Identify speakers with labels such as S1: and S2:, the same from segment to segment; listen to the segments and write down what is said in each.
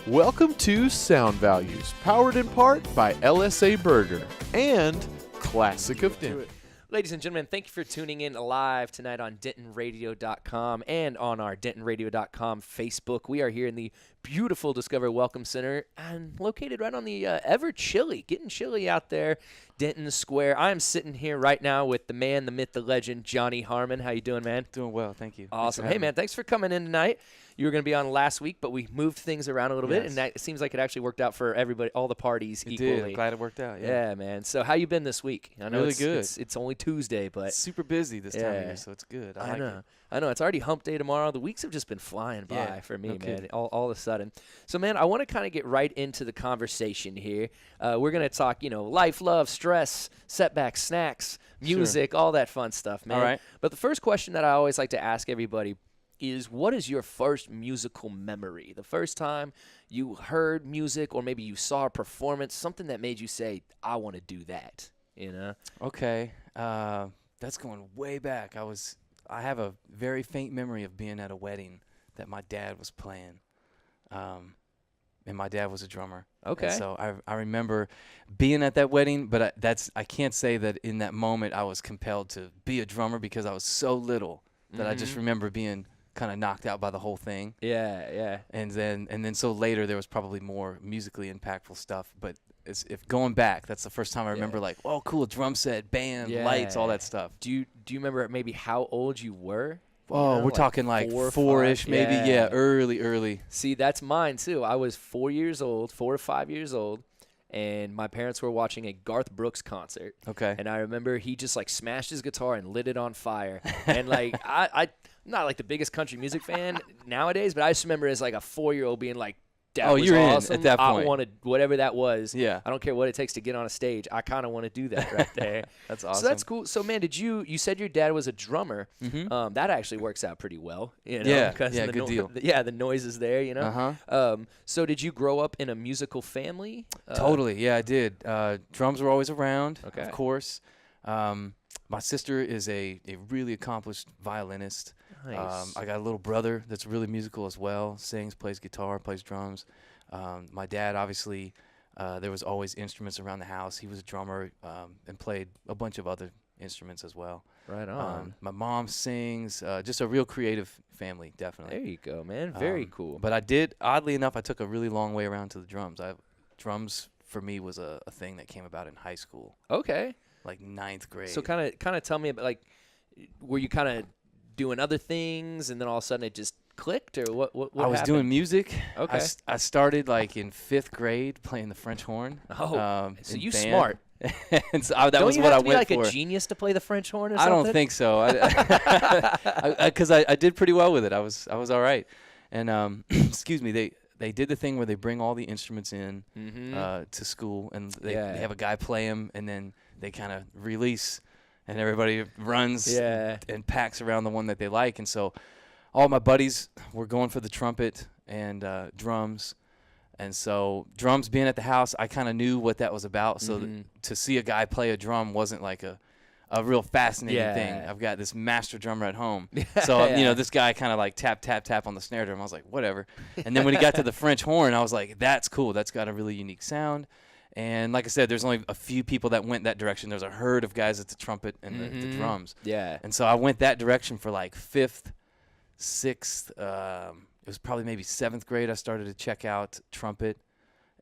S1: Welcome to Sound Values, powered in part by LSA Burger and Classic of Denton.
S2: Ladies and gentlemen, thank you for tuning in live tonight on DentonRadio.com and on our DentonRadio.com Facebook. We are here in the beautiful Discover Welcome Center and located right on the ever chilly, getting chilly out there, Denton Square. I'm sitting here right now with the man, the myth, the legend, Jonny Harmon. How you doing, man?
S3: Doing well, thank you.
S2: Awesome. Hey, man, thanks for coming in tonight. You were going to be on last week, but we moved things around a little bit, and it seems like it actually worked out for everybody, all the parties equally.
S3: Did. I'm glad it worked out.
S2: Yeah, man. So how you been this week? I know
S3: really good.
S2: It's only Tuesday, but
S3: it's super busy this time of year, so it's good. I like
S2: know. I know. It's already hump day tomorrow. The weeks have just been flying by for me, man, all of a sudden. So, man, I want to kind of get right into the conversation here. We're going to talk, life, love, stress, setbacks, snacks, music, all that fun stuff, man.
S3: All right.
S2: But the first question that I always like to ask everybody is, what is your first musical memory? The first time you heard music, or maybe you saw a performance, something that made you say, I want to do that,
S3: Okay. That's going way back. I have a very faint memory of being at a wedding that my dad was playing. And my dad was a drummer.
S2: Okay.
S3: And so I remember being at that wedding, but I can't say that in that moment I was compelled to be a drummer because I was so little that I just remember being kind of knocked out by the whole thing.
S2: Yeah.
S3: And then so later there was probably more musically impactful stuff, but if going back, that's the first time I remember like, oh, cool, drum set, band, lights, all that stuff.
S2: Do you remember maybe how old you were?
S3: Oh, we're talking like four-ish, maybe. Yeah, early.
S2: See, that's mine too. I was 4 or 5 years old, and my parents were watching a Garth Brooks concert.
S3: Okay.
S2: And I remember he just like smashed his guitar and lit it on fire. And like I'm not like the biggest country music fan nowadays, but I just remember as like a 4-year-old being like, that was
S3: you're
S2: awesome.
S3: in at that point.
S2: I wanted whatever that was.
S3: Yeah.
S2: I don't care what it takes to get on a stage. I kind of want to do that right there.
S3: That's awesome.
S2: So that's cool. So, man, you said your dad was a drummer.
S3: Mm-hmm.
S2: That actually works out pretty well.
S3: Yeah,
S2: good
S3: deal.
S2: The noise is there,
S3: Uh-huh.
S2: So did you grow up in a musical family?
S3: Totally. Yeah, I did. Drums were always around, of course. My sister is a really accomplished violinist.
S2: Nice.
S3: I got a little brother that's really musical as well, sings, plays guitar, plays drums. My dad, obviously, there was always instruments around the house. He was a drummer and played a bunch of other instruments as well.
S2: Right on.
S3: My mom sings, just a real creative family, definitely.
S2: There you go, man. Very cool.
S3: But oddly enough, I took a really long way around to the drums. Drums, for me, was a thing that came about in high school.
S2: Okay.
S3: Like 9th grade.
S2: So kind of tell me about, like, were you kind of doing other things and then all of a sudden it just clicked, or what
S3: I was
S2: happened?
S3: doing music.
S2: Okay.
S3: I started like in 5th grade playing the French horn.
S2: Oh, so you
S3: band.
S2: smart.
S3: And so that
S2: Don't
S3: was
S2: you
S3: what
S2: have
S3: I
S2: to
S3: went
S2: be like
S3: for.
S2: a genius to play the French horn or
S3: I
S2: something?
S3: don't think so. Because I did pretty well with it. I was all right. And excuse me, they did the thing where they bring all the instruments in to school, and they have a guy play them, and then they kind of release, and everybody runs and packs around the one that they like. And so all my buddies were going for the trumpet and drums. And so drums being at the house, I kind of knew what that was about. So to see a guy play a drum wasn't like a real fascinating thing. I've got this master drummer at home. So, this guy kind of like tap, tap, tap on the snare drum. I was like, whatever. And then when he got to the French horn, I was like, that's cool. That's got a really unique sound. And like I said, there's only a few people that went that direction. There's a herd of guys at the trumpet and the drums.
S2: Yeah.
S3: And so I went that direction for like 5th, 6th, it was probably maybe 7th grade. I started to check out trumpet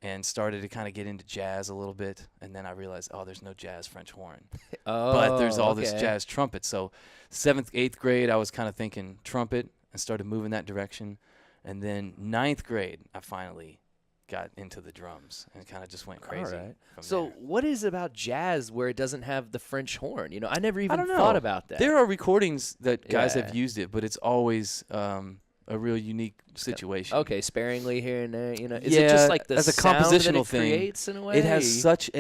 S3: and started to kind of get into jazz a little bit. And then I realized, there's no jazz French horn. But there's all this jazz trumpet. So 7th, 8th grade, I was kind of thinking trumpet and started moving that direction. And then 9th grade, I finally got into the drums and kind of just went crazy.
S2: All right.
S3: So
S2: what is about jazz where it doesn't have the French horn? I never even
S3: I don't know.
S2: thought about that.
S3: There are recordings that guys have used it, but it's always a real unique situation.
S2: Okay, sparingly here and there. Is it just like the
S3: as a
S2: sound
S3: compositional
S2: that it
S3: thing,
S2: creates in a way?
S3: It has such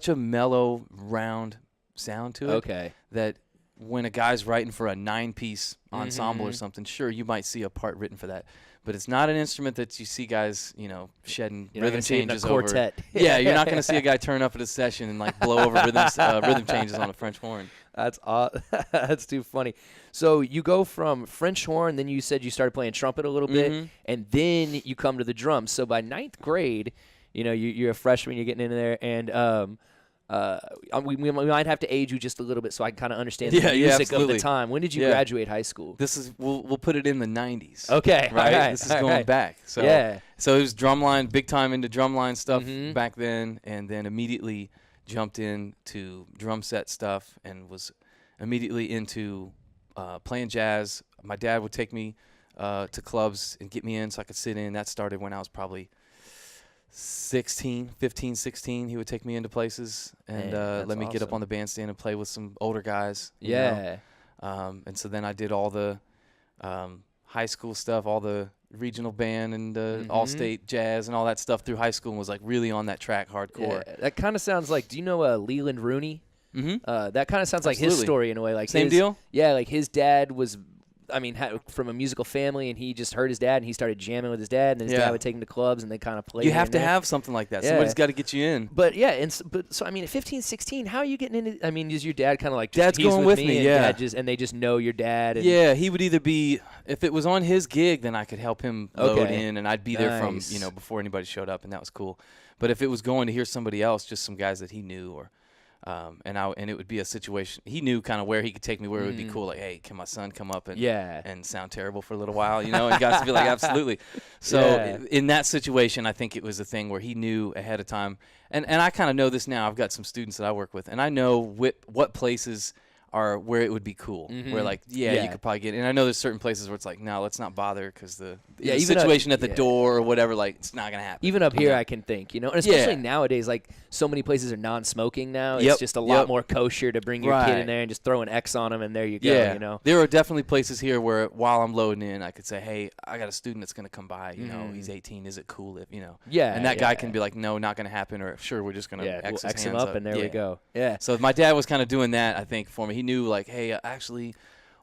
S3: a mellow, round sound to it.
S2: Okay.
S3: That when a guy's writing for a 9-piece ensemble or something, sure, you might see a part written for that. But it's not an instrument that you see guys, shedding rhythm changes
S2: over. Quartet.
S3: Yeah, you're not going to see a guy turn up at a session and like blow over rhythm changes on a French horn.
S2: That's too funny. So you go from French horn, then you said you started playing trumpet a little bit, and then you come to the drums. So by ninth grade, you're a freshman, you're getting into there, and we might have to age you just a little bit so I can kind of understand the music of the time. When did you graduate high school?
S3: This is we'll put it in the 90s.
S2: Okay,
S3: right.
S2: All right.
S3: This is going back. So so it was drumline, big time into drumline stuff back then, and then immediately jumped into drum set stuff and was immediately into playing jazz. My dad would take me to clubs and get me in so I could sit in. That started when I was probably 15, 16. He would take me into places and let me get up on the bandstand and play with some older guys. You know? And so then I did all the high school stuff, all the regional band and all-state jazz and all that stuff through high school, and was like really on that track hardcore.
S2: Yeah, that kind of sounds like, do you know Leland Rooney? That kind of sounds like his story in a way. Like
S3: Same deal?
S2: Yeah, like his dad was, from a musical family, and he just heard his dad, and he started jamming with his dad, and his dad would take him to clubs, and they kind of played.
S3: You have to have something like that. Somebody's got to get you in.
S2: But at 15, 16, how are you getting into? Is your dad kind of like,
S3: Dad's going with me,
S2: and they just know your dad? And
S3: he would either be, if it was on his gig, then I could help him load in, and I'd be there from before anybody showed up, and that was cool. But if it was going to hear somebody else, just some guys that he knew, or and it would be a situation he knew kind of where he could take me, where it would be cool, like, hey, can my son come up and sound terrible for a little while, and got to be like, absolutely. So in that situation, I think it was a thing where he knew ahead of time, and I kind of know this now. I've got some students that I work with, and I know what places are where it would be cool, where like you could probably get in. And I know there's certain places where it's like, no, let's not bother, because the situation at the door or whatever, like, it's not gonna happen.
S2: Even up here, I can think, and especially nowadays, like, so many places are non-smoking now. It's just a lot more kosher to bring your kid in there and just throw an X on them, and there you go.
S3: There are definitely places here where while I'm loading in, I could say, hey, I got a student that's gonna come by, he's 18, is it cool if and that guy can be like, no, not gonna happen, or sure, we're just gonna X
S2: him up, and there we go.
S3: So my dad was kind of doing that, I think, for me. He knew, like, hey, actually,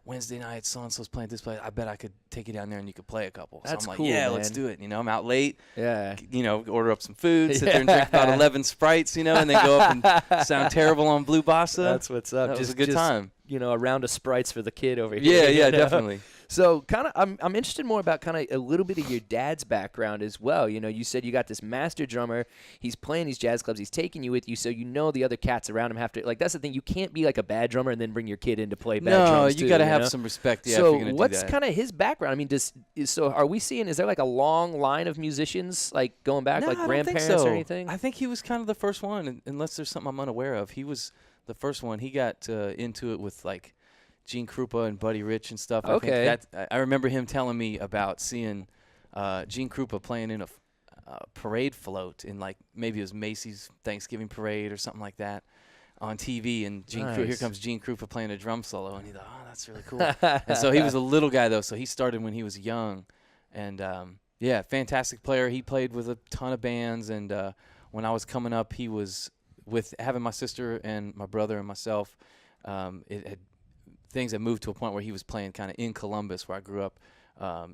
S3: Wednesday night, so-and-so's playing this place. I bet I could take you down there and you could play a couple.
S2: That's
S3: so I'm
S2: cool,
S3: like,
S2: man.
S3: let's do it. I'm out late. Order up some food, sit there and drink about 11 Sprites, and then go up and sound terrible on Blue Bossa.
S2: That's what's up.
S3: That was a good time.
S2: A round of Sprites for the kid over here.
S3: Yeah, definitely.
S2: So kind of, I'm interested more about kind of a little bit of your dad's background as well. You said you got this master drummer. He's playing these jazz clubs. He's taking you with you, so the other cats around him have to, like, that's the thing. You can't be like a bad drummer and then bring your kid in to play bad drums.
S3: No, you got to have some respect. Yeah,
S2: so
S3: if you're gonna
S2: what's
S3: do that.
S2: kind of his background? So are we seeing? Is there like a long line of musicians like going back, like grandparents or anything?
S3: I think he was kind of the first one, unless there's something I'm unaware of. He was the first one. He got into it with like Gene Krupa and Buddy Rich and stuff.
S2: Okay.
S3: I remember him telling me about seeing Gene Krupa playing in a parade float in, like, maybe it was Macy's Thanksgiving parade or something like that on TV, and here comes Gene Krupa playing a drum solo, and he thought, oh, that's really cool. And so he was a little guy, though, so he started when he was young, and fantastic player. He played with a ton of bands, and when I was coming up, he was with having my sister and my brother and myself. Things had moved to a point where he was playing kind of in Columbus, where I grew up,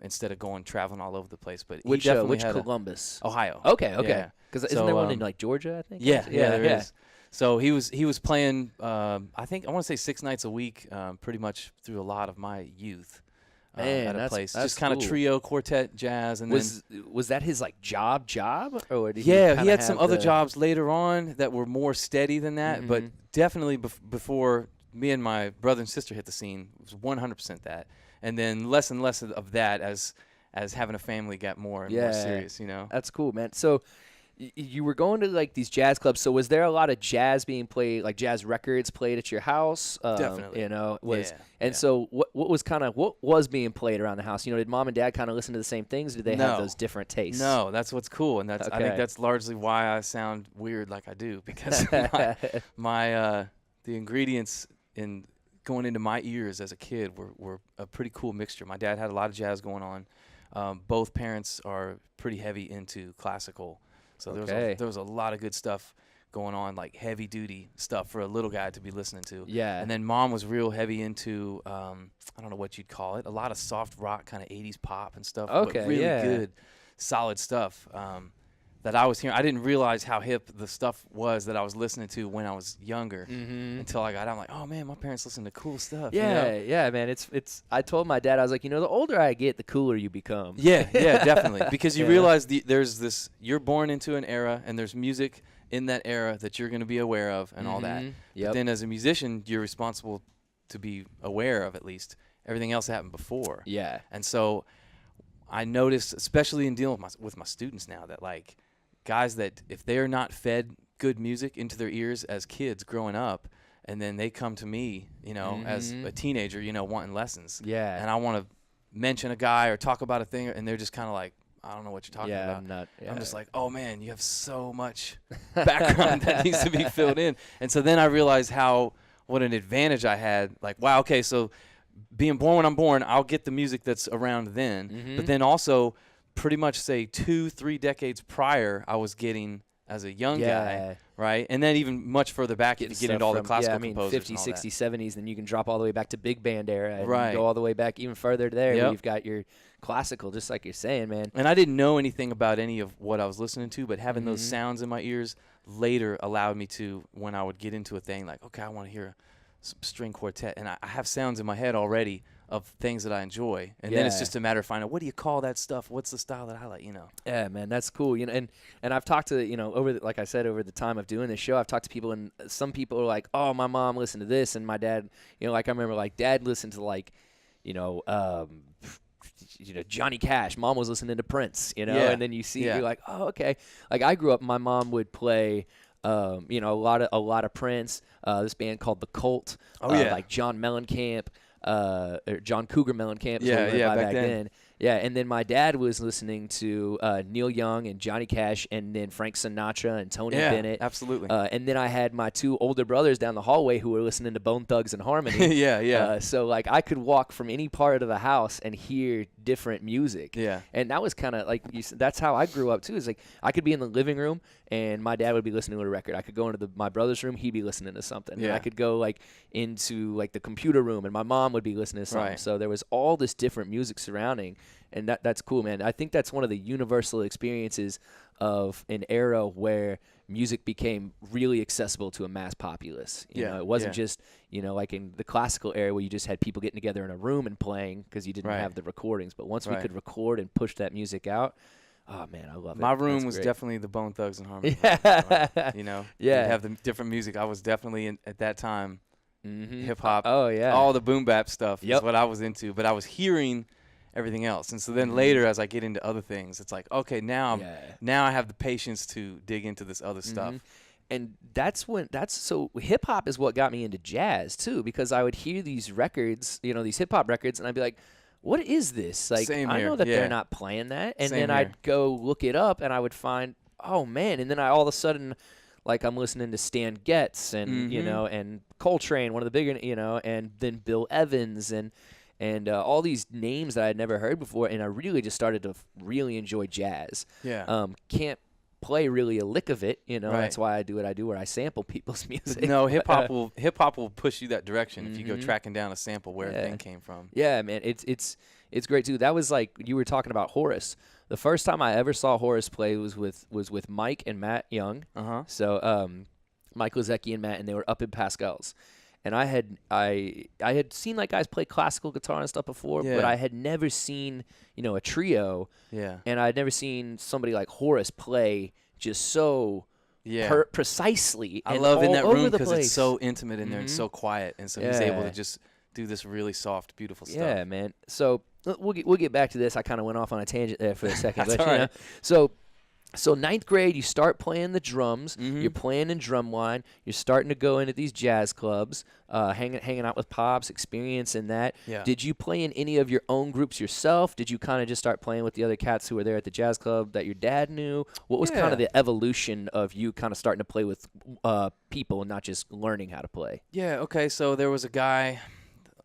S3: instead of traveling all over the place. But
S2: which
S3: he definitely had
S2: Columbus?
S3: Ohio.
S2: Okay. Because isn't there one in like Georgia? I think.
S3: Yeah, there is. So he was playing. I think I want to say 6 nights a week, pretty much through a lot of my youth.
S2: Man,
S3: at a place,
S2: that's
S3: just kind of
S2: cool.
S3: trio, quartet, jazz, and
S2: was that his like job, or did
S3: he had some other jobs later on that were more steady than that, but definitely before me and my brother and sister hit the scene, it was 100% that, and then less and less of that as having a family got more and more serious.
S2: That's cool, man. So you were going to like these jazz clubs. So was there a lot of jazz being played, like jazz records played at your house?
S3: Definitely.
S2: So what was being played around the house? Did mom and dad kind of listen to the same things? Did they have those different tastes?
S3: No, that's what's cool, and I think that's largely why I sound weird like I do, because my the ingredients in going into my ears as a kid were a pretty cool mixture. My dad had a lot of jazz going on. Both parents are pretty heavy into classical. So there was a lot of good stuff going on, like heavy duty stuff for a little guy to be listening to.
S2: Yeah.
S3: And then mom was real heavy into I don't know what you'd call it, a lot of soft rock, kind of 80s pop and stuff.
S2: Okay.
S3: But really good, solid stuff. that I was hearing. I didn't realize how hip the stuff was that I was listening to when I was younger until I got out. I'm like, oh man, my parents listen to cool stuff.
S2: Yeah,
S3: you know?
S2: yeah, man. It's. I told my dad, I was like, the older I get, the cooler you become.
S3: Yeah, definitely. Because you realize there's this. You're born into an era, and there's music in that era that you're going to be aware of, and all that.
S2: Yep.
S3: But then, as a musician, you're responsible to be aware of at least everything else that happened before.
S2: Yeah.
S3: And so, I noticed, especially in dealing with my students now, that like guys that if they're not fed good music into their ears as kids growing up, and then they come to me, as a teenager, wanting lessons.
S2: Yeah.
S3: And I want to mention a guy or talk about a thing, and they're just kind of like, I don't know what you're talking about. I'm just like, oh man, you have so much background that needs to be filled in. And so then I realized what an advantage I had. Like, wow, okay, so being born when I'm born, I'll get the music that's around then. But then also pretty much say 2-3 decades prior, I was getting as a young guy, right? And then even much further back, if you get into all the classical composers
S2: 50s, 60s, 70s, then you can drop all the way back to big band era and
S3: right.
S2: go all the way back even further there. Where you've got your classical, just like you're saying, man.
S3: And I didn't know anything about any of what I was listening to, but having those sounds in my ears later allowed me to, when I would get into a thing, like, okay, I want to hear some string quartet, and I have sounds in my head already of things that I enjoy, and then it's just a matter of finding out, what do you call that stuff? What's the style that I like?
S2: Yeah, man, that's cool. And I've talked to like I said, over the time of doing this show, I've talked to people, and some people are like, oh, my mom listened to this, and my dad, like I remember, like dad listened to like, Johnny Cash. Mom was listening to Prince, and then you see, you're like, oh, okay. Like I grew up, my mom would play. A lot of Prince. This band called The Cult. Like John Mellencamp, or John Cougar Mellencamp. Back then. Yeah, and then my dad was listening to Neil Young and Johnny Cash, and then Frank Sinatra and Tony Bennett.
S3: Absolutely.
S2: And then I had my two older brothers down the hallway who were listening to Bone Thugs and Harmony. So like I could walk from any part of the house and hear different music. Yeah. And that was kind of like that's how I grew up too. Is like I could be in the living room and my dad would be listening to a record. I could go into my brother's room, he'd be listening to something. And I could go like into like the computer room and my mom would be listening to something. Right. So there was all this different music surrounding. And that's cool, man. I think that's one of the universal experiences of an era where music became really accessible to a mass populace. You know, it wasn't just, like in the classical era where you just had people getting together in a room and playing because you didn't have the recordings. But once we could record and push that music out, oh, man, I love it.
S3: My room was definitely the Bone Thugs and Harmony. You'd have the different music. I was definitely, at that time, hip-hop.
S2: Oh, yeah.
S3: All the boom-bap stuff is what I was into. But I was hearing everything else, and so then later as I get into other things, it's like, okay, now I have the patience to dig into this other stuff.
S2: And so hip hop is what got me into jazz too, because I would hear these records, these hip hop records, and I'd be like, what is this? Like, I know that they're not playing that, and then I'd go look it up, and I would find, oh man, and then I all of a sudden, like I'm listening to Stan Getz and and Coltrane, one of the bigger, and then Bill Evans and all these names that I had never heard before, and I really just started to really enjoy jazz. Can't play really a lick of it, That's why I do what I do, where I sample people's music.
S3: No, hip hop will push you that direction if you go tracking down a sample where a thing came from.
S2: Yeah, man, it's great too. That was like you were talking about Horace. The first time I ever saw Horace play was with Mike and Matt Young. So Mike Lozecki and Matt, and they were up in Pascal's. And I had seen like guys play classical guitar and stuff before, but I had never seen, a trio. Yeah. And I'd never seen somebody like Horace play just so precisely.
S3: I love in that room because it's so intimate in there and so quiet, and so he's able to just do this really soft, beautiful stuff.
S2: Yeah, man. So we'll get back to this. I kind of went off on a tangent there for a second,
S3: That's
S2: but
S3: all right.
S2: So ninth grade, you start playing the drums. You're playing in drumline. You're starting to go into these jazz clubs, hanging out with Pops, experiencing that. Yeah. Did you play in any of your own groups yourself? Did you kind of just start playing with the other cats who were there at the jazz club that your dad knew? What was kind of the evolution of you kind of starting to play with people and not just learning how to play?
S3: Yeah, okay, so there was a guy.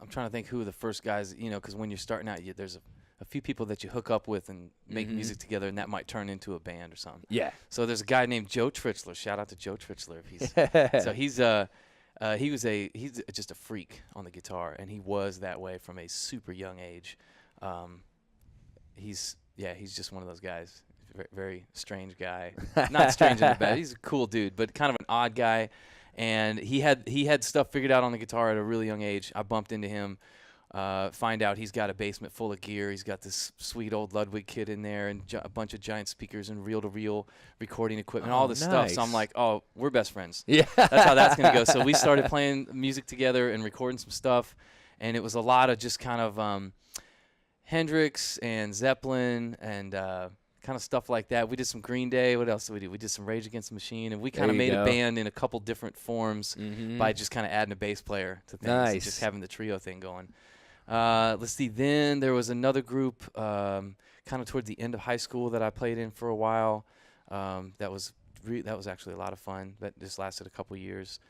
S3: I'm trying to think who the first guys, because when you're starting out, there's a few people that you hook up with and make music together, and that might turn into a band or something. Yeah. So there's a guy named Joe Tritzler. Shout out to Joe Tritzler. He's just a freak on the guitar, and he was that way from a super young age. He's just one of those guys. very strange guy. Not strange in a bad. He's a cool dude, but kind of an odd guy. And he had stuff figured out on the guitar at a really young age. I bumped into him. Find out he's got a basement full of gear. He's got this sweet old Ludwig kit in there and a bunch of giant speakers and reel-to-reel recording equipment, all this stuff. So I'm like, oh, we're best friends.
S2: Yeah.
S3: That's how that's going to go. So we started playing music together and recording some stuff, and it was a lot of just kind of Hendrix and Zeppelin and kind of stuff like that. We did some Green Day. What else did we do? We did some Rage Against the Machine, and we kind of made a band in a couple different forms by just kind of adding a bass player to things and just having the trio thing going. Let's see. Then there was another group kind of toward the end of high school that I played in for a while. That was actually a lot of fun. That just lasted a couple years.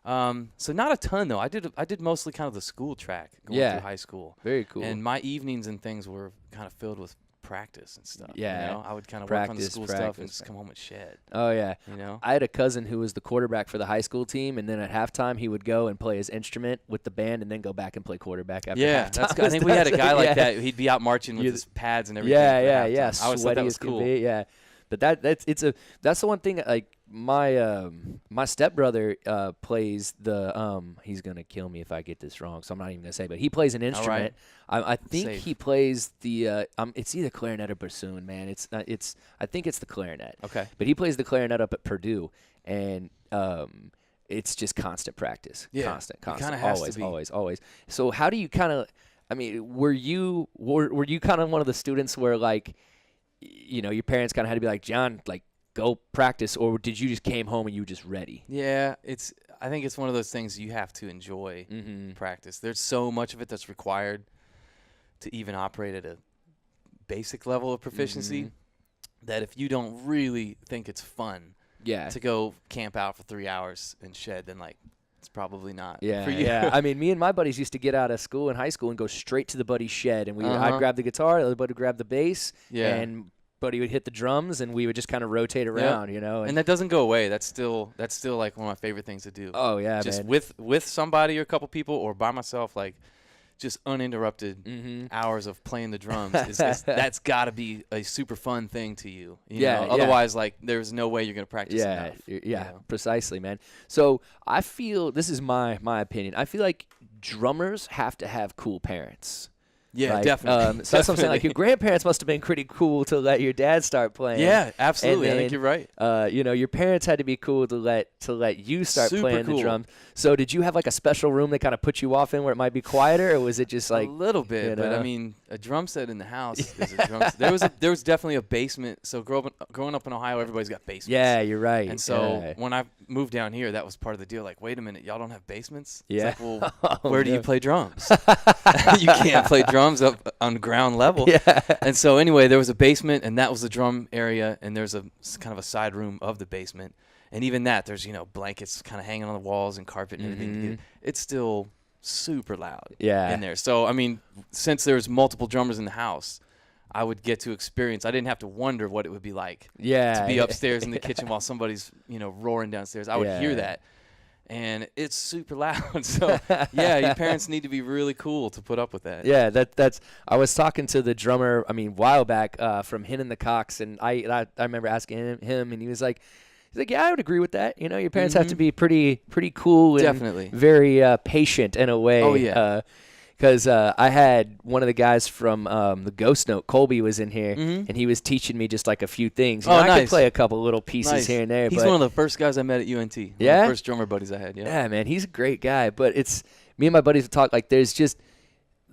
S3: So not a ton though. I did mostly kind of the school track going through high school.
S2: Very cool.
S3: And my evenings and things were kind of filled with practice and stuff.
S2: Yeah.
S3: You know? I would kind of work on the school stuff and just come home and shed.
S2: Oh yeah.
S3: You know.
S2: I had a cousin who was the quarterback for the high school team, and then at halftime he would go and play his instrument with the band, and then go back and play quarterback after halftime.
S3: I think we had a guy like that. He'd be out marching with his pads and everything.
S2: Yeah.
S3: I always thought that was cool.
S2: Yeah. But that's the one thing. Like my stepbrother plays the he's gonna kill me if I get this wrong, so I'm not even gonna say. But he plays an instrument. I think he plays the it's either clarinet or bassoon, man. I think it's the clarinet.
S3: Okay.
S2: But he plays the clarinet up at Purdue, and it's just constant practice.
S3: Yeah.
S2: Constant. Always. So how do you kind of? I mean, were you kind of one of the students where like, you know, your parents kind of had to be like, John, like, go practice, or did you just came home and you were just ready?
S3: Yeah, I think it's one of those things you have to enjoy practice. There's so much of it that's required to even operate at a basic level of proficiency that if you don't really think it's fun to go camp out for 3 hours and shed, then like it's probably not for you.
S2: Yeah. I mean, me and my buddies used to get out of school in high school and go straight to the buddy's shed, and I'd grab the guitar, the other buddy would grab the bass, and buddy would hit the drums, and we would just kind of rotate around, you know.
S3: And that doesn't go away. That's still like one of my favorite things to do.
S2: Oh yeah,
S3: just
S2: man.
S3: with somebody or a couple people or by myself, like just uninterrupted hours of playing the drums. That's got to be a super fun thing to you. You know? Otherwise, like there's no way you're gonna practice enough.
S2: Yeah, precisely, man. So I feel, this is my opinion, I feel like drummers have to have cool parents.
S3: Yeah,
S2: like,
S3: definitely.
S2: So that's what I'm saying. Like, your grandparents must have been pretty cool to let your dad start playing.
S3: Yeah, absolutely.
S2: Then,
S3: I think you're right.
S2: You know, your parents had to be cool to let you start
S3: Super
S2: playing
S3: cool.
S2: the drums. So did you have like a special room that kind of put you off in where it might be quieter, or was it just like
S3: a little bit?
S2: You know?
S3: But I mean, a drum set in the house is a drum set. There was definitely a basement. So growing up in Ohio, everybody's got basements.
S2: Yeah, you're right.
S3: And so when I moved down here, that was part of the deal. Like, wait a minute, y'all don't have basements?
S2: Yeah.
S3: It's like, well, where do you play drums? You can't play drums up on ground level.
S2: Yeah.
S3: And so anyway, there was a basement, and that was the drum area, and there's a kind of a side room of the basement. And even that, there's, you know, blankets kind of hanging on the walls and carpet and everything. It's still super loud in there. So, I mean, since there's multiple drummers in the house, I would get to experience. I didn't have to wonder what it would be like to be upstairs in the kitchen while somebody's, you know, roaring downstairs. I would hear that. And it's super loud. So, yeah, your parents need to be really cool to put up with that.
S2: Yeah, that's. I was talking to the drummer, a while back from Hin and the Cox, and I remember asking him, and he was like, yeah, I would agree with that. You know, your parents have to be pretty cool and
S3: definitely
S2: very patient in a way.
S3: Oh, yeah.
S2: Because I had one of the guys from the Ghost Note, Colby, was in here, and he was teaching me just like a few things. You know,
S3: nice.
S2: I could play a couple little pieces here and there.
S3: He's one of the first guys I met at UNT. One of the first drummer buddies I had.
S2: Yeah, man, he's a great guy. But it's me and my buddies would talk like there's just,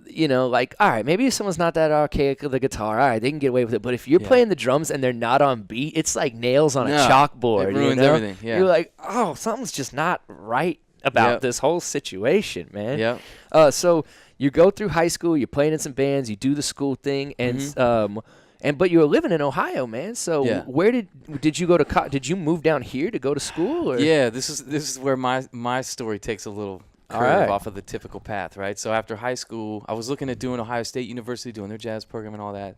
S2: you know, like, all right, maybe if someone's not that archaic with the guitar, all right, they can get away with it. But if you're playing the drums and they're not on beat, it's like nails on a chalkboard.
S3: It ruins everything. Yeah.
S2: You're like, oh, something's just not right about this whole situation, man.
S3: Yeah.
S2: So you go through high school, you're playing in some bands, you do the school thing, and but you were living in Ohio, man. So where did you go to? Did you move down here to go to school? Or?
S3: Yeah, this is where my story takes a little curve off of the typical path, right? So after high school, I was looking at doing Ohio State University, doing their jazz program and all that.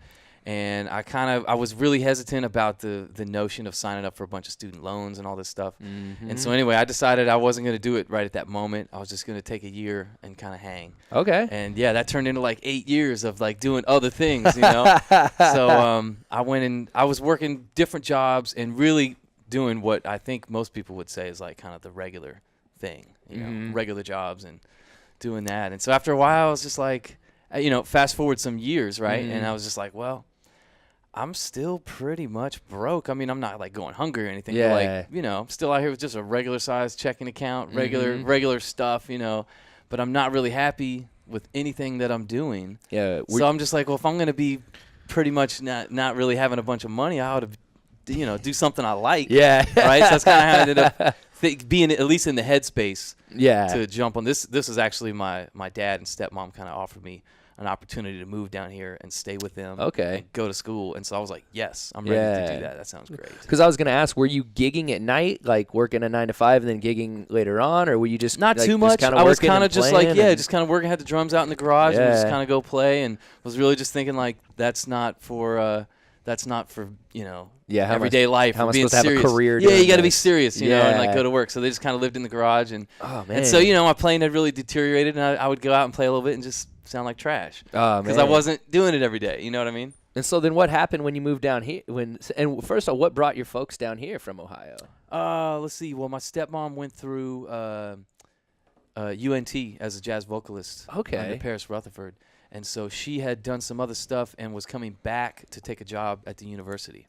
S3: And I was really hesitant about the notion of signing up for a bunch of student loans and all this stuff. And so anyway, I decided I wasn't going to do it right at that moment. I was just going to take a year and kind of hang.
S2: Okay.
S3: And yeah, that turned into like 8 years of like doing other things, you know. So I went and I was working different jobs and really doing what I think most people would say is like kind of the regular thing, you know, regular jobs and doing that. And so after a while, I was just like, you know, fast forward some years, right? And I was just like, well, I'm still pretty much broke. I mean, I'm not like going hungry or anything.
S2: Yeah.
S3: But like, you know, I'm still out here with just a regular sized checking account, regular stuff, you know. But I'm not really happy with anything that I'm doing.
S2: Yeah.
S3: So I'm just like, well, if I'm going to be pretty much not really having a bunch of money, I ought to, you know, do something I like.
S2: Yeah.
S3: Right? So that's kind of how I ended up being at least in the headspace to jump on this. This is actually my dad and stepmom kind of offered me an opportunity to move down here and stay with them.
S2: Okay.
S3: And go to school. And so I was like, yes, I'm ready to do that. That sounds great.
S2: Because I was going to ask, were you gigging at night, like working a 9 to 5 and then gigging later on? Or were you just
S3: not
S2: like,
S3: too much?
S2: I
S3: was kind of just like, just kind of working, had the drums out in the garage and just kind of go play. And was really just thinking like, that's not for, you know, everyday life.
S2: How am I
S3: being
S2: supposed to have a career?
S3: Yeah, you got to be serious, you know, and like go to work. So they just kind of lived in the garage. And, and so, you know, my playing had really deteriorated and I would go out and play a little bit and just sound like trash because I wasn't doing it every day. You know what I mean?
S2: And so then what happened when you moved down here? And first of all, what brought your folks down here from Ohio?
S3: Let's see. Well, my stepmom went through UNT as a jazz vocalist under Paris Rutherford. And so she had done some other stuff and was coming back to take a job at the university.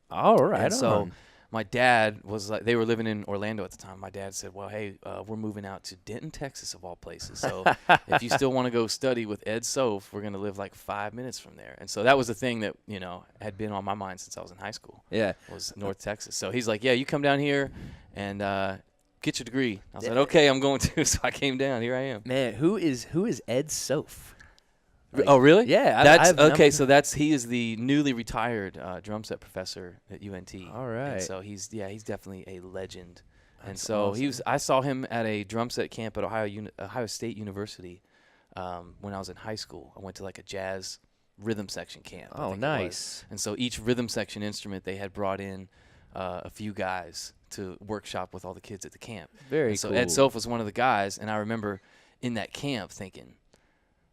S2: All right.
S3: And so my dad was like, they were living in Orlando at the time. My dad said, well, hey, we're moving out to Denton, Texas, of all places. So if you still want to go study with Ed Soph, we're going to live like 5 minutes from there. And so that was the thing that, you know, had been on my mind since I was in high school.
S2: Yeah.
S3: Was North Texas. So he's like, yeah, you come down here and get your degree. I was like, okay, I'm going to. So I came down. Here I am.
S2: Man, who is Ed Soph?
S3: Like, oh, really?
S2: Yeah.
S3: That's okay. So he is the newly retired drum set professor at UNT.
S2: All right.
S3: And so he's definitely a legend.
S2: That's
S3: and so
S2: awesome.
S3: I saw him at a drum set camp at Ohio State University when I was in high school. I went to like a jazz rhythm section camp.
S2: Oh, nice.
S3: And so each rhythm section instrument they had brought in a few guys to workshop with all the kids at the camp.
S2: Very
S3: cool. So
S2: cool.
S3: Ed Soph was one of the guys, and I remember in that camp thinking,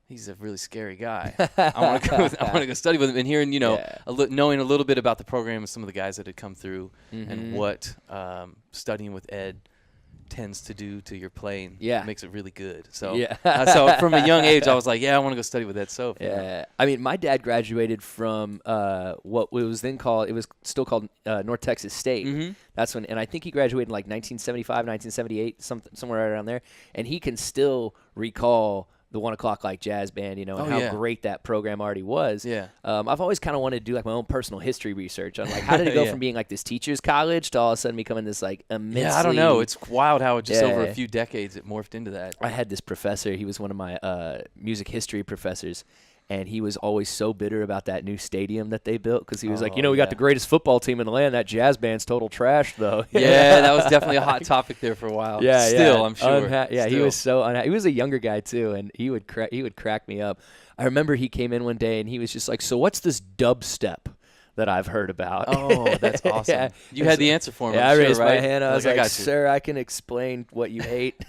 S3: he's a really scary guy. I want to go study with him. And hearing, you know, knowing a little bit about the program and some of the guys that had come through and what studying with Ed tends to do to your playing makes it really good. So so from a young age, I was like, I want to go study with Ed Soph.
S2: Yeah.
S3: You know?
S2: I mean, my dad graduated from what was then called, it was still called North Texas State. That's when, and I think he graduated in like 1975, 1978, somewhere right around there. And he can still recall the 1 O'Clock Like Jazz Band, you know, and how great that program already was.
S3: Yeah.
S2: I've always kind of wanted to do like my own personal history research on like how did it go from being like this teacher's college to all of a sudden becoming this like immensely.
S3: Yeah, I don't know. It's wild how it just over a few decades it morphed into that.
S2: I had this professor. He was one of my music history professors. And he was always so bitter about that new stadium that they built because he was like, you know, we got the greatest football team in the land. That jazz band's total trash, though.
S3: Yeah, that was definitely a hot topic there for a while.
S2: Yeah,
S3: still, I'm sure.
S2: Still. He was so unhappy. He was a younger guy too, and he would crack me up. I remember he came in one day and he was just like, "So what's this dubstep that I've heard about?"
S3: Oh, that's awesome. You had the answer for him.
S2: Yeah,
S3: I'm
S2: I raised
S3: sure,
S2: my
S3: right?
S2: hand. I was like, "Sir, I can explain what you hate."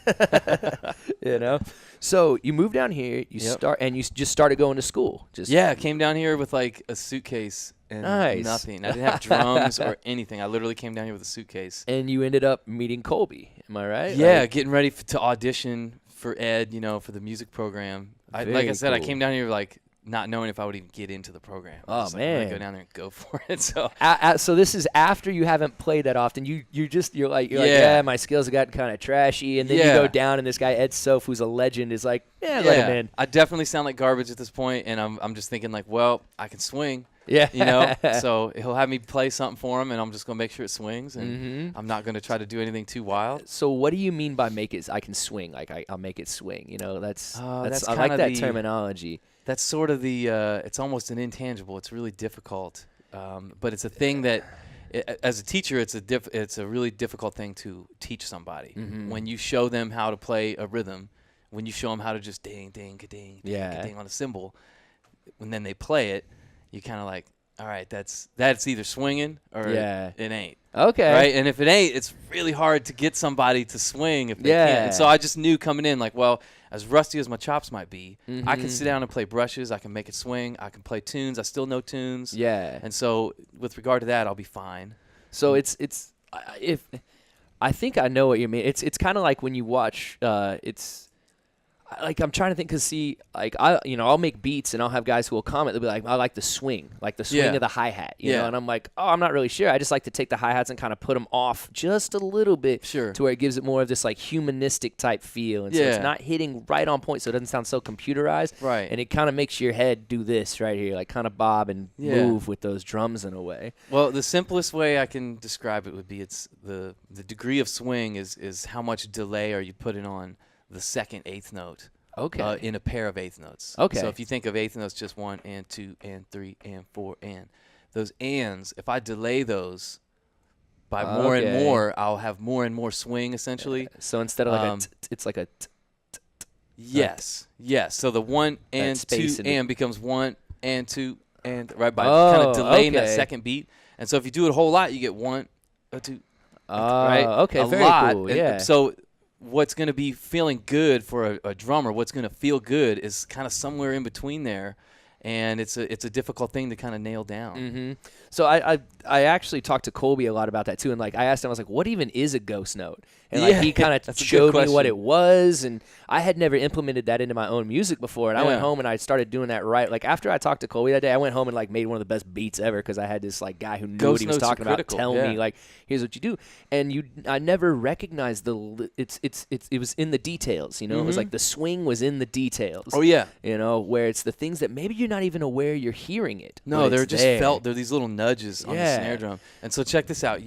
S2: You know. So you moved down here. You just started going to school.
S3: I came down here with like a suitcase and nothing. I didn't have drums or anything. I literally came down here with a suitcase.
S2: And you ended up meeting Colby. Am I right?
S3: Yeah, getting ready to audition for Ed. You know, for the music program. Like I said, I came down here like not knowing if I would even get into the program.
S2: Oh, man.
S3: Like, go down there and go for it. So
S2: so this is after you haven't played that often. You're like, my skills have gotten kind of trashy. And then you go down and this guy, Ed Soph, who's a legend, is like, let him in.
S3: I definitely sound like garbage at this point, and I'm just thinking like, well, I can swing.
S2: Yeah.
S3: You know, so he'll have me play something for him, and I'm just going to make sure it swings, and I'm not going to try to do anything too wild.
S2: So what do you mean by I can swing? Like, I'll make it swing, you know? That's I
S3: like
S2: that terminology.
S3: That's sort of it's almost an intangible. It's really difficult, but it's a thing that, as a teacher, it's a really difficult thing to teach somebody. When you show them how to play a rhythm, when you show them how to just ding, ding, ka-ding, ding, ka-ding on a cymbal, and then they play it, you kind of like, all right, that's either swinging or it ain't.
S2: Okay.
S3: Right? And if it ain't, it's really hard to get somebody to swing if they can't. And so I just knew coming in, like, well, as rusty as my chops might be, I can sit down and play brushes. I can make it swing. I can play tunes. I still know tunes.
S2: Yeah.
S3: And so with regard to that, I'll be fine.
S2: So if I think I know what you mean. It's kind of like when you watch, like I'm trying to think, because like I'll make beats and I'll have guys who will comment. They'll be like, I like the swing of the hi-hat, you know, and I'm like, oh, I'm not really sure. I just like to take the hi-hats and kind of put them off just a little bit to where it gives it more of this like humanistic type feel. And so it's not hitting right on point, so it doesn't sound so computerized.
S3: Right.
S2: And it kind of makes your head do this right here, like kind of bob and move with those drums in a way.
S3: Well, the simplest way I can describe it would be it's the degree of swing is how much delay are you putting on the second eighth note in a pair of eighth notes.
S2: Okay.
S3: So if you think of eighth notes, just 1 and 2 and 3 and 4 and those ands, if I delay those by more and more, I'll have more and more swing essentially.
S2: So instead of like it's like a
S3: yes. So the 1 and 2 and becomes 1 and 2 and right by kind of delaying that second beat. And so if you do it a whole lot, you get 1, 2, right?
S2: Okay,
S3: a
S2: very
S3: lot.
S2: cool.
S3: And so what's going to be feeling good for a drummer, what's going to feel good is kind of somewhere in between there, and it's a difficult thing to kind of nail down.
S2: Mm-hmm. So I actually talked to Colby a lot about that too, and like I asked him, I was like, what even is a ghost note? And like he kind of showed me what it was, and I had never implemented that into my own music before. And I went home and I started doing that right. Like after I talked to Colby that day, I went home and like made one of the best beats ever because I had this like guy who knew what he was talking about telling me like, here's what you do. And I never recognized it was in the details. You know, it was like the swing was in the details.
S3: Oh yeah.
S2: You know, where it's the things that maybe you're not even aware you're hearing it.
S3: No, they're just felt. They're these little nudges on the snare drum. And so check this out.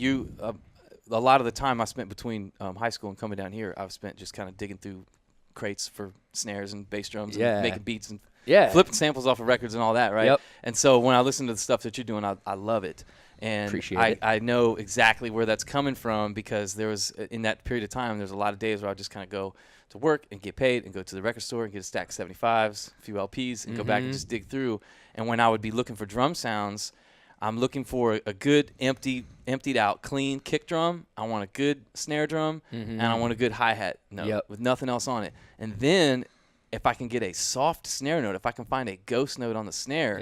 S3: A lot of the time I spent between high school and coming down here, I've spent just kind of digging through crates for snares and bass drums and making beats and flipping samples off of records and all that, right?
S2: Yep.
S3: And so when I listen to the stuff that you're doing, I love it. And I know exactly where that's coming from because there was, in that period of time, there's a lot of days where I just kind of go to work and get paid and go to the record store and get a stack of 75s, a few LPs, and go back and just dig through. And when I would be looking for drum sounds, I'm looking for a good emptied out, clean kick drum. I want a good snare drum, and I want a good hi-hat note with nothing else on it. And then if I can get a soft snare note, if I can find a ghost note on the snare,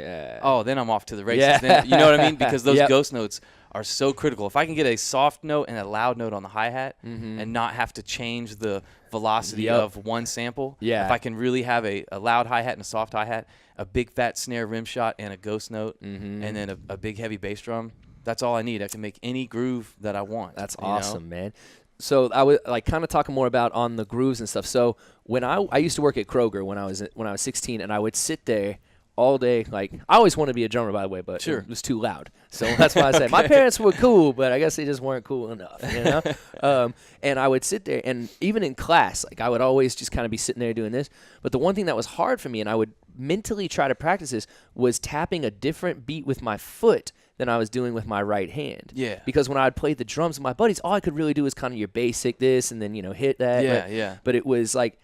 S3: then I'm off to the races. Then, you know what I mean? Because those ghost notes are so critical. If I can get a soft note and a loud note on the hi-hat and not have to change the velocity of one sample, if I can really have a loud hi-hat and a soft hi-hat, a big fat snare rim shot and a ghost note, and then a big heavy bass drum, that's all I need. I can make any groove that I want.
S2: That's awesome, man. So I was like kind of talking more about on the grooves and stuff. So when I used to work at Kroger when I was 16, and I would sit there all day. Like I always wanted to be a drummer, by the way, but it was too loud. So that's why I said my parents were cool, but I guess they just weren't cool enough, you know. And I would sit there, and even in class, like I would always just kind of be sitting there doing this. But the one thing that was hard for me, and I would mentally try to practice this, was tapping a different beat with my foot than I was doing with my right hand. Yeah. Because when I would play the drums with my buddies, all I could really do was kind of your basic this and then, you know, hit that. But it was like,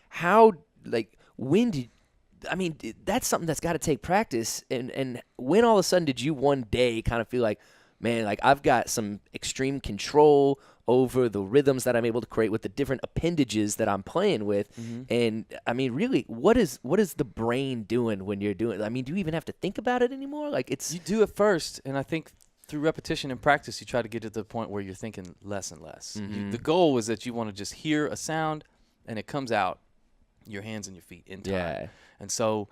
S2: that's something that's got to take practice. And when all of a sudden did you one day kind of feel like, man, like I've got some extreme control over the rhythms that I'm able to create with the different appendages that I'm playing with. And I mean, really, what is the brain doing when you're doing it? I mean, do you even have to think about it anymore? Like you
S3: do it first, and I think through repetition and practice, you try to get to the point where you're thinking less and less. The goal was that you want to just hear a sound, and it comes out your hands and your feet in time. And so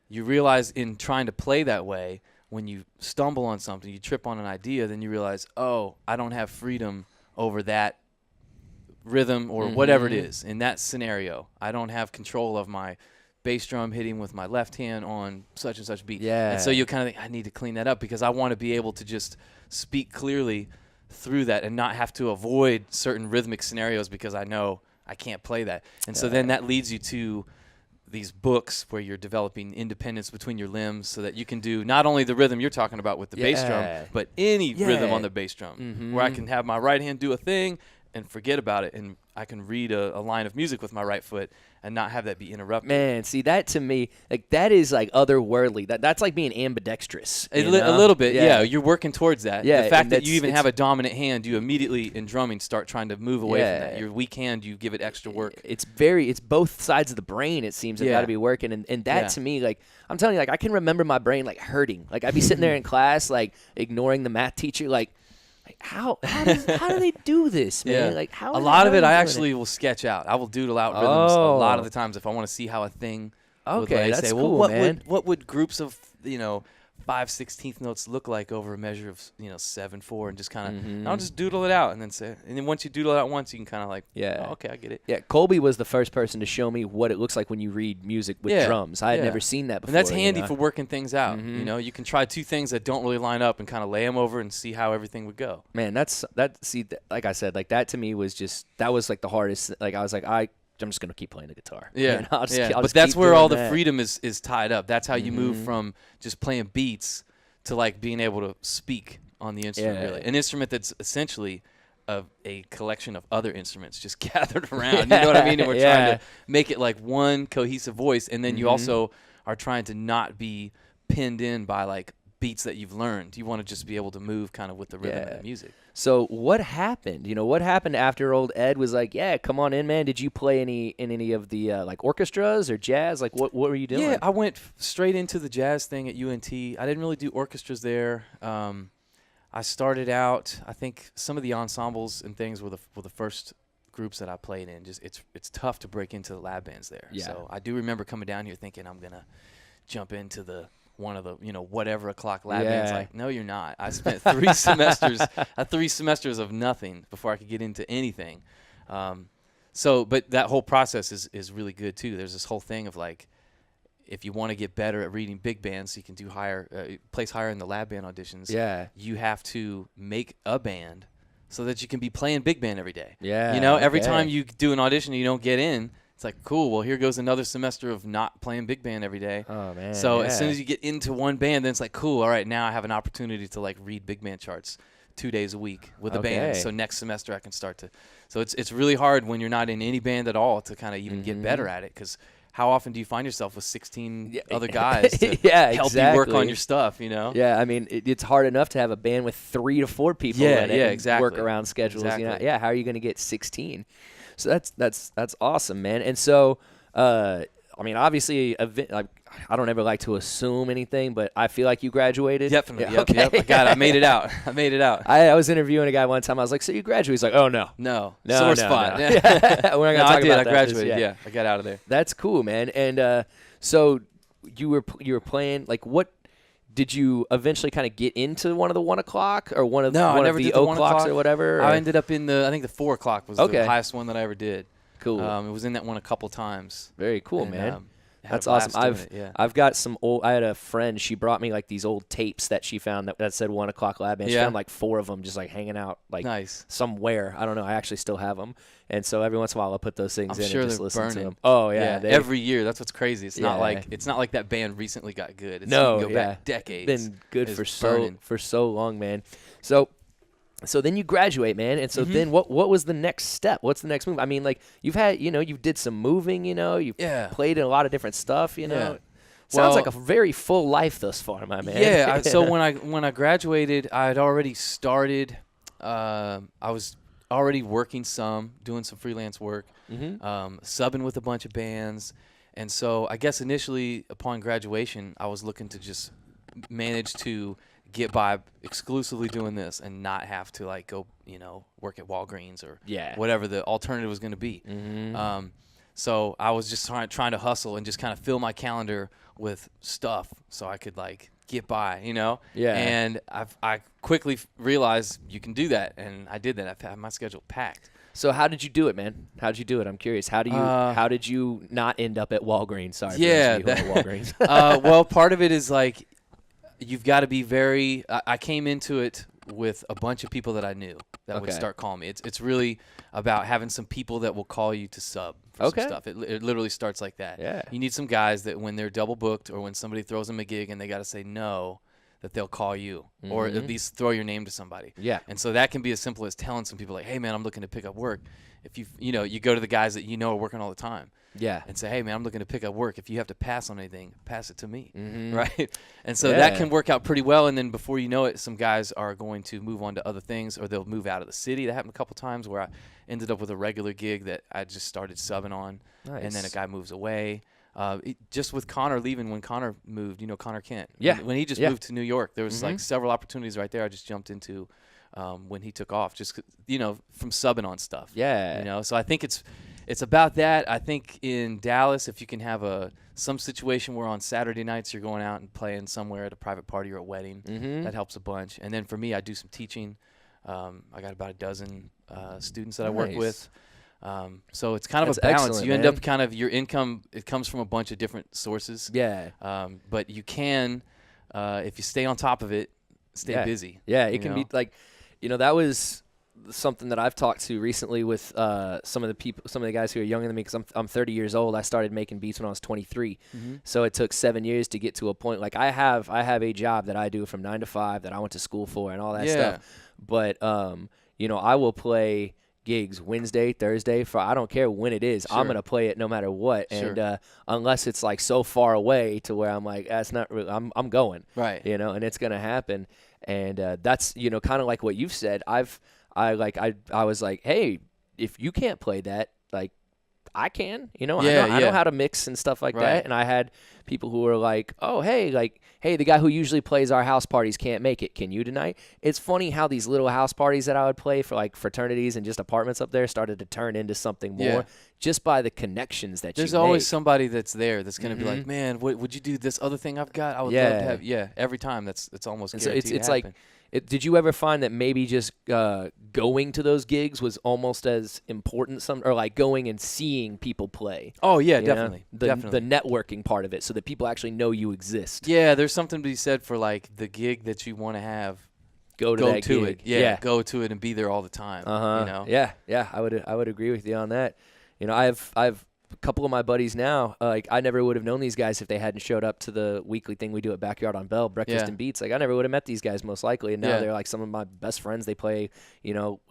S3: you realize in trying to play that way, when you stumble on something, you trip on an idea, then you realize, oh, I don't have freedom over that rhythm or whatever it is in that scenario. I don't have control of my bass drum hitting with my left hand on such and such beat. And so you kind of think, I need to clean that up because I want to be able to just speak clearly through that and not have to avoid certain rhythmic scenarios because I know I can't play that. And so then that leads you to these books where you're developing independence between your limbs so that you can do not only the rhythm you're talking about with the bass drum, but any rhythm on the bass drum where I can have my right hand do a thing and forget about it and read a line of music with my right foot and not have that be interrupted.
S2: Man, see, that to me, like, that is like otherworldly. That's like being ambidextrous.
S3: A little bit, yeah. You're working towards that.
S2: Yeah,
S3: the fact that you even have a dominant hand, you immediately in drumming start trying to move away from that. Your weak hand, you give it extra work.
S2: It's both sides of the brain. It seems have got to be working, and that to me, like, I'm telling you, like, I can remember my brain like hurting. Like, I'd be sitting there in class, like, ignoring the math teacher, like how do they do this, man?
S3: Yeah.
S2: Like, how
S3: a lot of it I actually will sketch out. I will doodle out rhythms a lot of the times if I want to see how a thing would
S2: that's
S3: say,
S2: cool,
S3: well,
S2: man.
S3: what would groups of 5/16 notes look like over a measure of 7/4, and just kind of I'll just doodle it out and then say, and then once you doodle it out once, you can kind of like, oh, okay, I get it.
S2: Yeah, Colby was the first person to show me what it looks like when you read music with drums. I had never seen that before.
S3: And that's handy for working things out. You can try two things that don't really line up and kind of lay them over and see how everything would go.
S2: Man, like I said, like, that to me was like the hardest. Like, I was like, I'm just gonna keep playing the guitar.
S3: Yeah,
S2: I'll
S3: but that's where all the freedom is tied up. That's how you move from just playing beats to like being able to speak on the instrument. Really, an instrument that's essentially a collection of other instruments just gathered around. You know what I mean? And we're trying to make it like one cohesive voice, and then you also are trying to not be pinned in by like beats that you've learned. You want to just be able to move kind of with the rhythm of the music.
S2: So what happened? What happened after old Ed was like, yeah, come on in, man? Did you play in any of the like orchestras or jazz? Like, what were you doing?
S3: Yeah, I went straight into the jazz thing at UNT. I didn't really do orchestras there. I started out, I think some of the ensembles and things were the first groups that I played in. Just it's tough to break into the lab bands there.
S2: Yeah.
S3: So I do remember coming down here thinking I'm gonna jump into one of the whatever o'clock lab bands. Like, no, you're not. I spent 3 semesters of nothing before I could get into anything. But that whole process is really good too. There's this whole thing of like, if you want to get better at reading big bands, so you can do place higher in the lab band auditions.
S2: Yeah,
S3: you have to make a band so that you can be playing big band every day.
S2: Yeah,
S3: every time you do an audition and you don't get in, it's like, cool, well, here goes another semester of not playing big band every day.
S2: Oh, man.
S3: So as soon as you get into one band, then it's like, cool, all right, now I have an opportunity to like read big band charts 2 days a week with a band. So next semester I can start to. So it's really hard when you're not in any band at all to kind of even get better at it, because how often do you find yourself with 16 other guys to help you work on your stuff,
S2: Yeah, I mean, it's hard enough to have a band with 3 to 4 people work around schedules.
S3: Exactly.
S2: How are you going to get 16? So that's awesome, man. And so, I mean, obviously, I don't ever like to assume anything, but I feel like you graduated.
S3: Definitely.
S2: Yeah,
S3: Yep. I got it. I made it out.
S2: I was interviewing a guy one time. I was like, so you graduated? He's like, oh, no.
S3: Sore spot.
S2: No. We're not going to talk about that.
S3: I graduated. Yeah, I got out of there.
S2: That's cool, man. And so you were playing, like, what did you eventually kind of get into one of the 1 o'clock or one of the o'clocks or whatever?
S3: I ended up in I think the 4 o'clock was the highest one that I ever did.
S2: Cool.
S3: It was in that one a couple times.
S2: Very cool, man.
S3: That's
S2: awesome. I've got some old. I had a friend. She brought me like these old tapes that she found that said 1 o'clock lab band. She found like 4 of them just like hanging out like somewhere. I don't know. I actually still have them, and so every once in a while I'll put those things in and just listen to them. Oh yeah,
S3: every year. That's what's crazy. It's not like that band recently got good. It's go back decades.
S2: Been good for so long, man. So then you graduate, man, and so then what was the next step? What's the next move? I mean, like, you've had, you did some moving, you've played in a lot of different stuff, Sounds like a very full life thus far, my man.
S3: Yeah. So when I graduated, I had already started. I was already working doing some freelance work, subbing with a bunch of bands, and so I guess initially upon graduation, I was looking to just manage to get by exclusively doing this and not have to like go work at Walgreens or whatever the alternative was going to be. So I was just trying to hustle and just kind of fill my calendar with stuff so I could like get by, and I quickly realized you can do that, and I did that. I've had my schedule packed.
S2: So how did you do it, man? How did you do it? I'm curious. How did you not end up at Walgreens? Sorry, Walgreens.
S3: Well, part of it is like, you've got to be very I came into it with a bunch of people that I knew that would start calling me. It's really about having some people that will call you to sub for some stuff. It literally starts like that.
S2: Yeah.
S3: You need some guys that when they're double booked or when somebody throws them a gig and they got to say no, that they'll call you or at least throw your name to somebody.
S2: Yeah.
S3: And so that can be as simple as telling some people like, hey man, I'm looking to pick up work. If you go to the guys that are working all the time.
S2: Yeah.
S3: And say, hey man, I'm looking to pick up work. If you have to pass on anything, pass it to me.
S2: Mm-hmm.
S3: Right. And so that can work out pretty well. And then before you know it, some guys are going to move on to other things, or they'll move out of the city. That happened a couple times where I ended up with a regular gig that I just started subbing on.
S2: Nice.
S3: And then a guy moves away. Just with Connor leaving, when Connor moved, Connor Kent.
S2: Yeah.
S3: When he just moved to New York, there was like several opportunities right there I just jumped into when he took off, just, from subbing on stuff.
S2: Yeah.
S3: So I think it's about that. I think in Dallas, if you can have some situation where on Saturday nights you're going out and playing somewhere at a private party or a wedding, that helps a bunch. And then for me, I do some teaching. I got about a dozen students that I work with. So it's kind of a balance. You end up kind of your income, it comes from a bunch of different sources.
S2: Yeah.
S3: But you can, if you stay on top of it, stay busy.
S2: Yeah, it can be like, that was something that I've talked to recently with some of the guys who are younger than me, because I'm 30 years old. I started making beats when I was 23. So it took 7 years to get to a point. Like I have a job that I do from 9 to 5 that I went to school for and all that stuff. But, I will play gigs Wednesday, Thursday, I don't care when it is. Sure. I'm going to play it no matter what. Sure. And unless it's like so far away to where I'm like, that's not really, I'm going.
S3: Right.
S2: And it's going to happen. And that's, kind of like what you've said. I was like, hey, if you can't play that, like, I can, I know how to mix and stuff like that. And I had people who were like, oh, hey, the guy who usually plays our house parties can't make it. Can you tonight? It's funny how these little house parties that I would play for like fraternities and just apartments up there started to turn into something more just by the connections that
S3: There's
S2: you
S3: always
S2: make.
S3: somebody that's there that's going to be like, man, would you do this other thing I've got? I would love to have. Every time it's almost guaranteed
S2: it's
S3: to happen.
S2: like, did you ever find that maybe just going to those gigs was almost as important, or like going and seeing people play?
S3: Oh yeah, definitely.
S2: The networking part of it, so that people actually know you exist.
S3: Yeah, there's something to be said for like the gig that you want to have.
S2: Go to
S3: it. Yeah, go to it and be there all the time.
S2: Yeah, I would agree with you on that. I've a couple of my buddies now, like I never would have known these guys if they hadn't showed up to the weekly thing we do at Backyard on Bell, Breakfast and Beats. Like I never would have met these guys most likely, and now they're like some of my best friends. They play,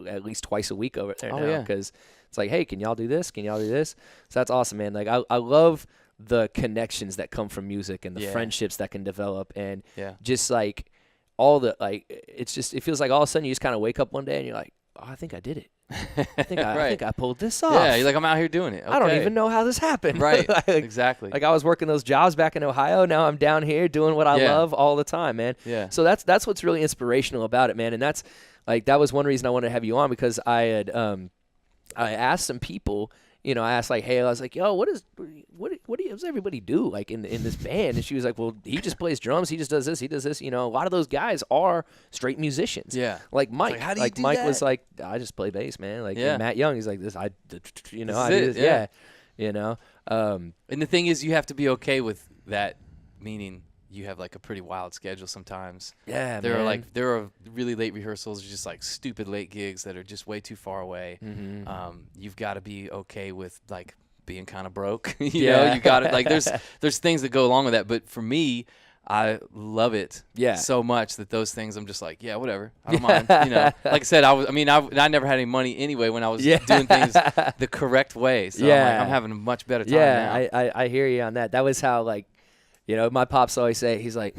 S2: at least twice a week over there now, because it's like, hey, can y'all do this? Can y'all do this? So that's awesome, man. Like I love the connections that come from music and the friendships that can develop, and just like all the it feels like all of a sudden you just kind of wake up one day and you're like, oh, I think I did it. I think I pulled this off.
S3: Yeah, you're like, I'm out here doing it. Okay.
S2: I don't even know how this happened.
S3: Right, exactly.
S2: Like I was working those jobs back in Ohio. Now I'm down here doing what I love all the time, man.
S3: Yeah.
S2: So that's what's really inspirational about it, man. And that's like that was one reason I wanted to have you on, because I had I asked some people. I asked like, hey, I was like, yo, what does everybody do like in this band? And she was like, well, he just plays drums, he just does this, he does this. A lot of those guys are straight musicians.
S3: Yeah.
S2: Like Mike.
S3: Like, how do you do
S2: Mike
S3: that?
S2: was like, I just play bass, man. Like and Matt Young, he's like this. I do this.
S3: Yeah.
S2: And
S3: the thing is, you have to be okay with that, meaning you have like a pretty wild schedule sometimes.
S2: Yeah,
S3: there
S2: man.
S3: there are really late rehearsals, just like stupid late gigs that are just way too far away. You've got to be okay with like being kind of broke. You know, you got it. Like there's things that go along with that, but for me, I love it so much that those things I'm just like, yeah, whatever. I don't mind. Like I said, I never had any money anyway when I was doing things the correct way. So I'm having a much better time now.
S2: I hear you on that. That was how my pops always say, he's like,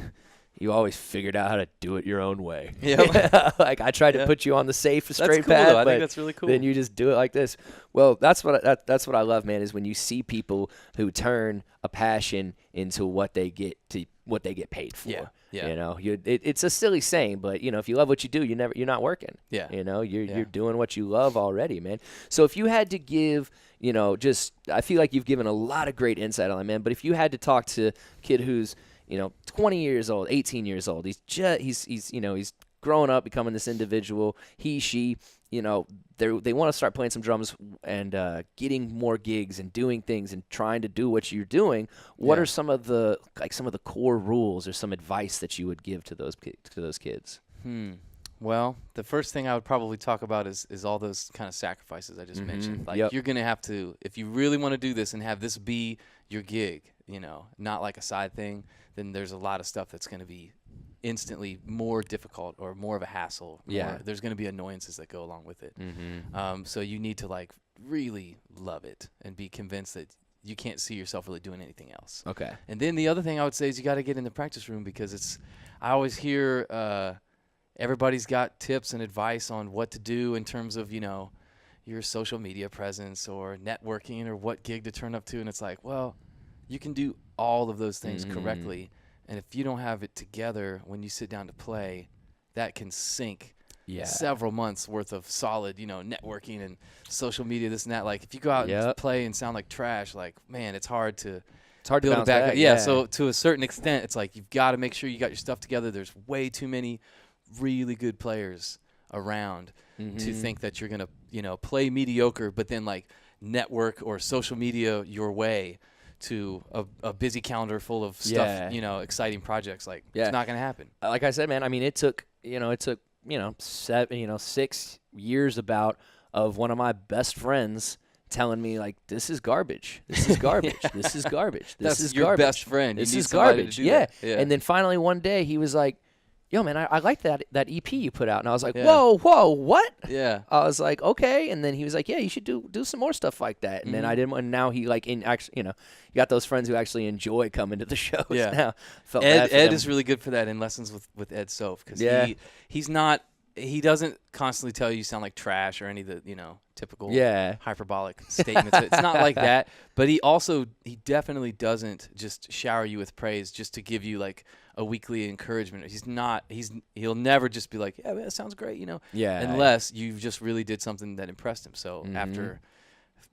S2: you always figured out how to do it your own way.
S3: Yeah.
S2: Like I tried to put you on the safe, straight
S3: cool,
S2: path.
S3: though. I think that's really cool.
S2: Then you just do it like this. Well, that's what I love, man, is when you see people who turn a passion into what they get paid for.
S3: Yeah.
S2: It's a silly saying, but if you love what you do, you're not working.
S3: Yeah.
S2: You're doing what you love already, man. So if you had to give, I feel like you've given a lot of great insight on that, man. But if you had to talk to a kid who's 20 years old, 18 years old, he's growing up, becoming this individual. She, they want to start playing some drums and getting more gigs and doing things and trying to do what you're doing. What are some of the core rules or some advice that you would give to those kids?
S3: Well, the first thing I would probably talk about is all those kind of sacrifices I just mentioned. Like you're going to have to, if you really want to do this and have this be your gig, not like a side thing, then there's a lot of stuff that's going to be instantly more difficult or more of a hassle.
S2: Yeah.
S3: There's going to be annoyances that go along with it. So you need to like really love it and be convinced that you can't see yourself really doing anything else.
S2: Okay.
S3: And then the other thing I would say is you got to get in the practice room, because I always hear everybody's got tips and advice on what to do in terms of, your social media presence or networking or what gig to turn up to. And it's like, well, you can do all of those things correctly. And if you don't have it together when you sit down to play, that can sink several months worth of solid, networking and social media, this and that. Like if you go out and play and sound like trash, like, man, it's hard to
S2: build
S3: it back up.
S2: Yeah.
S3: So to a certain extent, it's like you've got to make sure you got your stuff together. There's way too many really good players around to think that you're going to, play mediocre, but then like network or social media your way to a busy calendar full of stuff, exciting projects. Like it's not going to happen.
S2: Like I said, man, I mean, it took 6 years of one of my best friends telling me like, this is garbage. This is garbage. This is garbage. This is
S3: your
S2: garbage.
S3: best friend.
S2: This
S3: you
S2: is
S3: need somebody
S2: garbage.
S3: to do that. Yeah.
S2: And then finally one day he was like, yo, man, I like that EP you put out. And I was like, whoa, what?
S3: Yeah.
S2: I was like, okay. And then he was like, yeah, you should do some more stuff like that. And then I didn't. And now he like you got those friends who actually enjoy coming to the shows.
S3: Yeah.
S2: Now felt
S3: Ed
S2: bad for them.
S3: is really good for that in lessons with Ed Soph, because he doesn't constantly tell you sound like trash or any of the typical hyperbolic statements. It's not like that, but he definitely doesn't just shower you with praise just to give you like a weekly encouragement. He'll never just be like, yeah, man, that sounds great, unless you just really did something that impressed him. So after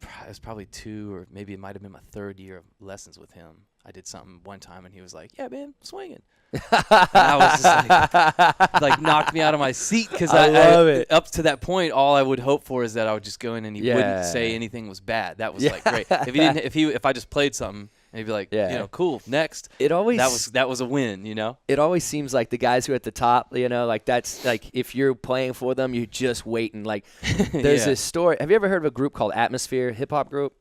S3: it was probably 2, or maybe it might have been my 3rd year of lessons with him, I did something one time and he was like, yeah, man, swinging. I was just like knocked me out of my seat, because I love it. Up to that point, all I would hope for is that I would just go in and he wouldn't say anything was bad. That was like great. If I just played something and he'd be like, cool, next. That was a win,
S2: It always seems like the guys who are at the top, like that's like if you're playing for them, you're just waiting. Like there's this story. Have you ever heard of a group called Atmosphere, hip hop group?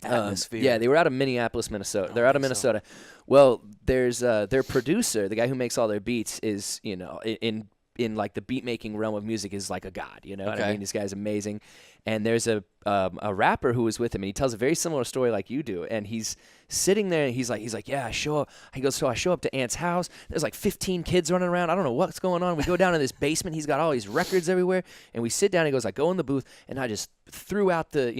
S3: Atmosphere.
S2: Yeah, they were out of Minneapolis, Minnesota. They're out of Minnesota. So. Well, there's their producer, the guy who makes all their beats, is in like the beat making realm of music is like a god. What I mean? This guy's amazing. And there's a rapper who was with him, and he tells a very similar story like you do. And he's sitting there, and he's like, yeah, I show up. He goes, so I show up to Ant's house. There's like 15 kids running around. I don't know what's going on. We go down to this basement. He's got all these records everywhere, and we sit down. He goes, I go in the booth, and I just threw out the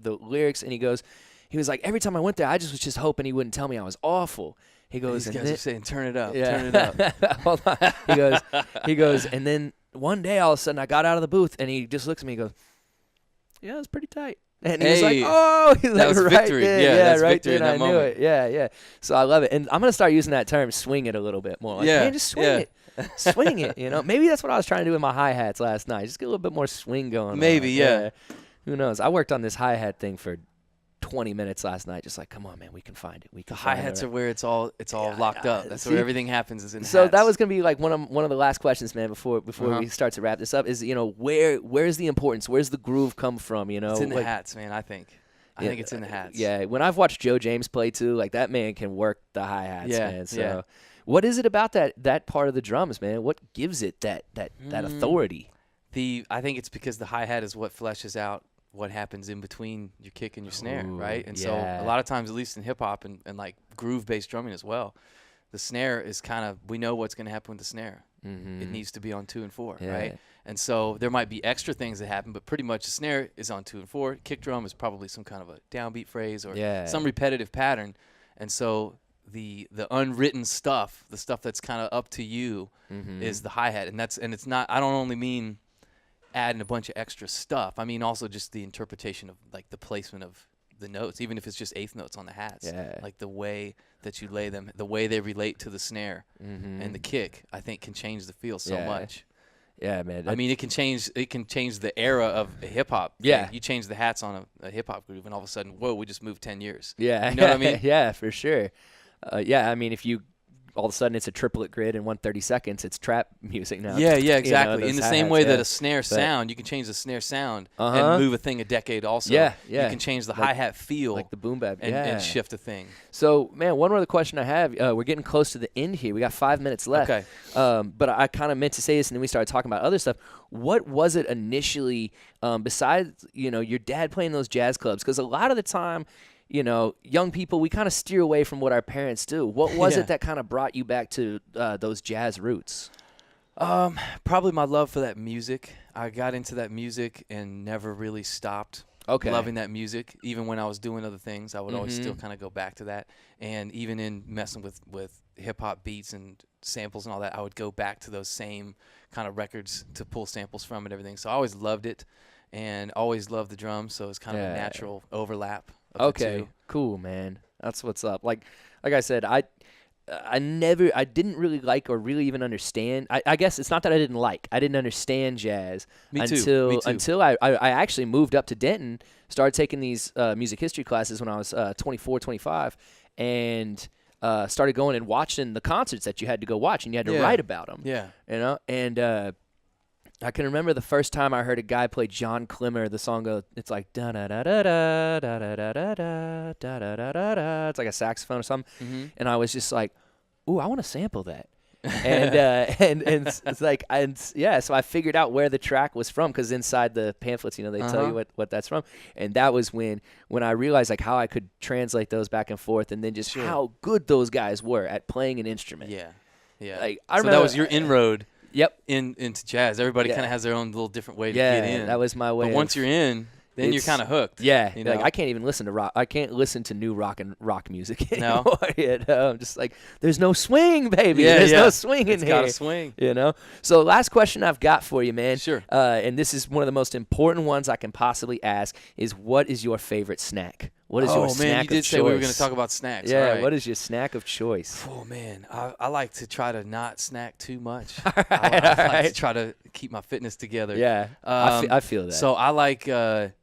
S2: lyrics. And he was like, every time I went there, I was just hoping he wouldn't tell me I was awful. He goes,
S3: these guys are saying, turn it up,
S2: yeah.
S3: turn it up.
S2: Hold on. He goes, and then one day all of a sudden I got out of the booth, and he just looks at me and goes, yeah, it was pretty tight. And he was like, oh, he's
S3: that
S2: like,
S3: was
S2: right
S3: victory.
S2: there.
S3: Yeah, that's
S2: right
S3: victory
S2: there.
S3: in that
S2: I knew
S3: moment.
S2: it. Yeah. So I love it. And I'm going to start using that term, swing it a little bit more. Like, man, just swing it. Swing it, Maybe that's what I was trying to do with my hi-hats last night. Just get a little bit more swing going on.
S3: Maybe, yeah.
S2: Who knows? I worked on this hi-hat thing for 20 minutes last night, just like, come on, man, we can find it. The
S3: hi-hats are where it's all locked up. That's where everything happens, is in
S2: so
S3: hats.
S2: that was gonna be like one of the last questions, man, before we start to wrap this up, is where's the importance? Where's the groove come from?
S3: It's in the hats, man. I think it's in the hats.
S2: Yeah, when I've watched Joe James play too, like that man can work the hi-hats, man. So what is it about that part of the drums, man? What gives it that authority?
S3: I think it's because the hi-hat is what fleshes out what happens in between your kick and your snare, right? And so a lot of times, at least in hip-hop and like groove-based drumming as well, the snare is kind of, we know what's going to happen with the snare. It needs to be on 2 and 4, right? And so there might be extra things that happen, but pretty much the snare is on 2 and 4. Kick drum is probably some kind of a downbeat phrase or some repetitive pattern. And so the unwritten stuff, the stuff that's kind of up to you, is the hi-hat. And it's not, I don't only mean adding a bunch of extra stuff. I mean also just the interpretation of like the placement of the notes, even if it's just eighth notes on the hats. Like the way that you lay them, the way they relate to the snare and the kick, I think can change the feel so much. Yeah, man. I mean, it can change the era of hip hop.
S2: Yeah.
S3: You change the hats on a hip hop groove and all of a sudden, whoa, we just moved 10 years.
S2: Yeah.
S3: You know what I mean?
S2: Yeah, for sure. I mean, if you all of a sudden it's a triplet grid in 130 seconds. It's trap music now.
S3: Yeah, exactly. In the same way that a snare sound, you can change the snare sound and move a thing a decade also.
S2: Yeah.
S3: You can change the hi-hat feel.
S2: Like the boom bap.
S3: And shift a thing.
S2: So, man, one other question I have. We're getting close to the end here. We got 5 minutes left.
S3: Okay.
S2: But I kind of meant to say this, and then we started talking about other stuff. What was it initially, besides, your dad playing those jazz clubs? Because a lot of the time, young people, we kind of steer away from what our parents do. What was it that kind of brought you back to those jazz roots?
S3: Probably my love for that music. I got into that music and never really stopped loving that music. Even when I was doing other things, I would always still kind of go back to that. And even in messing with hip-hop beats and samples and all that, I would go back to those same kind of records to pull samples from and everything. So I always loved it and always loved the drums, so it's kind of a natural overlap of the two.
S2: Cool, man. That's what's up. Like I said, I didn't really like or really even understand. I guess it's not that I didn't understand jazz until I actually moved up to Denton, started taking these music history classes when I was 24, 25, and started going and watching the concerts that you had to go watch, and you had to write about them.
S3: Yeah.
S2: And I can remember the first time I heard a guy play John Climmer. The song goes, it's like da da da da da da da da da da da da da da. It's like a saxophone or something, and I was just like, "Ooh, I want to sample that." And it's like, so I figured out where the track was from, because inside the pamphlets, they tell you what that's from, and that was when I realized like how I could translate those back and forth, and then just how good those guys were at playing an instrument.
S3: Yeah.
S2: Like
S3: I remember that was your inroad.
S2: Yep.
S3: Into jazz. Everybody kind of has their own little different way to get in.
S2: That was my way.
S3: But once you're in, then you're kind of hooked.
S2: Yeah. Like I can't even listen to rock. I can't listen to new rock music anymore. I'm just like, there's no swing, baby. There's no swing in here.
S3: It's got to swing.
S2: So last question I've got for you, man.
S3: Sure.
S2: And this is one of the most important ones I can possibly ask is, what is your favorite snack? What is your snack of choice? Oh, man, you did say we
S3: were going to talk about snacks.
S2: Yeah,
S3: right.
S2: What is your snack of choice?
S3: Oh, man, I like to try to not snack too much.
S2: I
S3: like to try to keep my fitness together.
S2: Yeah, I feel that.
S3: So I like a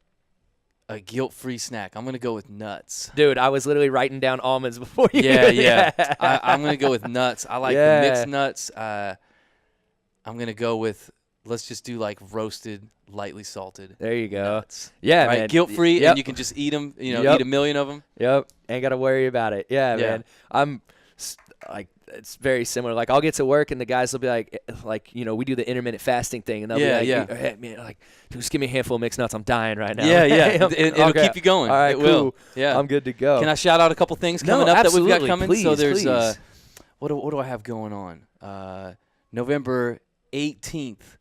S3: guilt-free snack. I'm going to go with nuts.
S2: Dude, I was literally writing down almonds before you.
S3: Yeah. I'm going to go with nuts. I like the mixed nuts. I'm going to go with, let's just do like roasted, lightly salted.
S2: There you go.
S3: Nuts.
S2: Yeah,
S3: right?
S2: man.
S3: Guilt-free, and you can just eat them, eat a million of them.
S2: Yep. Ain't got to worry about it. Yeah, man. I'm like, it's very similar. Like, I'll get to work, and the guys will be like, we do the intermittent fasting thing, and they'll be like, hey, man, like, just give me a handful of mixed nuts. I'm dying right now.
S3: Yeah. It'll keep you going.
S2: All right,
S3: it
S2: cool.
S3: will. Yeah.
S2: I'm good to go.
S3: Can I shout out a couple things coming up that we've got coming?
S2: Please,
S3: so there's,
S2: please.
S3: What do I have going on? November 18th,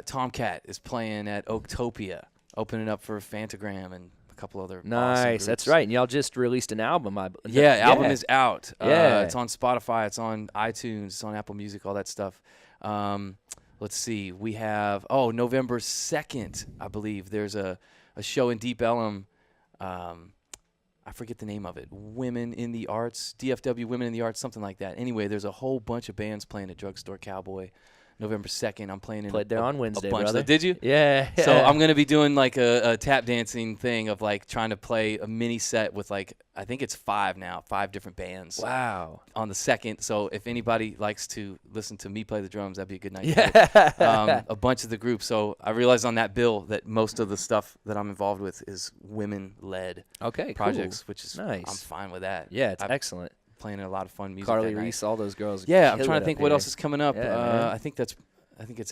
S3: Tomcat is playing at Oaktopia, opening up for Fantagram and a couple other awesome groups.
S2: That's right. And y'all just released an album.
S3: Album is out.
S2: Yeah.
S3: It's on Spotify. It's on iTunes. It's on Apple Music, all that stuff. Let's see. We have, November 2nd, I believe. There's a show in Deep Ellum. I forget the name of it. Women in the Arts, DFW Women in the Arts, something like that. Anyway, there's a whole bunch of bands playing at Drugstore Cowboy. November 2nd, I'm playing in
S2: Played there on Wednesday,
S3: a bunch.
S2: brother.
S3: Did you?
S2: Yeah.
S3: So I'm going to be doing like a tap dancing thing of like trying to play a mini set with like, I think it's 5 different bands.
S2: Wow.
S3: On the 2nd. So if anybody likes to listen to me play the drums, that'd be a good night.
S2: Yeah.
S3: A bunch of the groups. So I realized on that bill that most of the stuff that I'm involved with is women-led projects, which is
S2: nice.
S3: I'm fine with that.
S2: Yeah, it's excellent.
S3: Playing a lot of fun music.
S2: Carly Reese, all those girls.
S3: Yeah, I'm trying to think what else is coming up.
S2: Yeah,
S3: I think it's.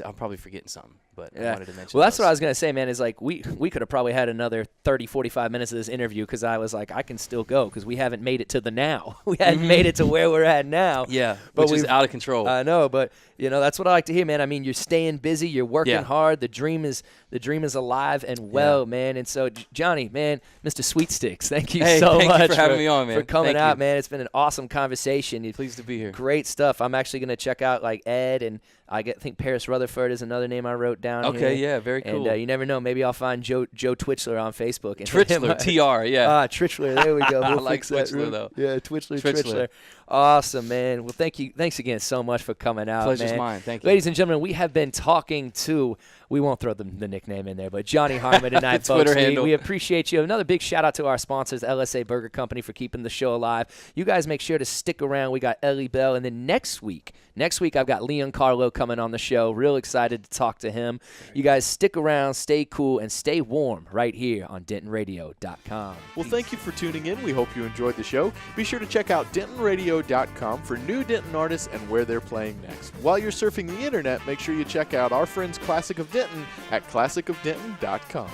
S3: I'm probably forgetting something, but I wanted to mention.
S2: Well, that's what I was gonna say, man. Is like we could have probably had another 30, 45 minutes of this interview, because I was like, I can still go, because we haven't made it to the now. We hadn't made it to where we're at now.
S3: Yeah,
S2: but
S3: which is out of control.
S2: I know, but that's what I like to hear, man. I mean, you're staying busy, you're working hard. The dream is alive and well, man. And so, Johnny, man, Mr. Sweet Sticks, thank you so much
S3: thank you for having me on, man.
S2: For coming out, man. It's been an awesome conversation.
S3: Pleased to be here.
S2: Great stuff. I'm actually gonna check out like Ed and I think Paris Rutherford is another name I wrote down.
S3: Okay,
S2: here.
S3: yeah, very cool.
S2: And you never know, maybe I'll find Joe Twitchler on Facebook. And
S3: Twitchler, TR, yeah.
S2: Twitchler, there we go.
S3: I
S2: We'll
S3: like
S2: fix that,
S3: Twitchler, though.
S2: Yeah, Twitchler. Awesome, man. Well, thanks again so much for coming out,
S3: Pleasure's
S2: man.
S3: mine. Thank you.
S2: Ladies and gentlemen, we have been talking to, we won't throw the nickname in there, but Jonny Harmon tonight, folks.
S3: Twitter handle.
S2: We appreciate you. Another big shout out to our sponsors, LSA Burger Company, for keeping the show alive. You guys make sure to stick around. We got Ellie Bell, and then next week I've got Leon Carlo coming on the show. Real excited to talk to him. You guys stick around, stay cool, and stay warm right here on DentonRadio.com.
S1: Well, thank you for tuning in. We hope you enjoyed the show. Be sure to check out DentonRadio.com for new Denton artists and where they're playing next. While you're surfing the internet, make sure you check out our friends Classic of Denton at ClassicofDenton.com.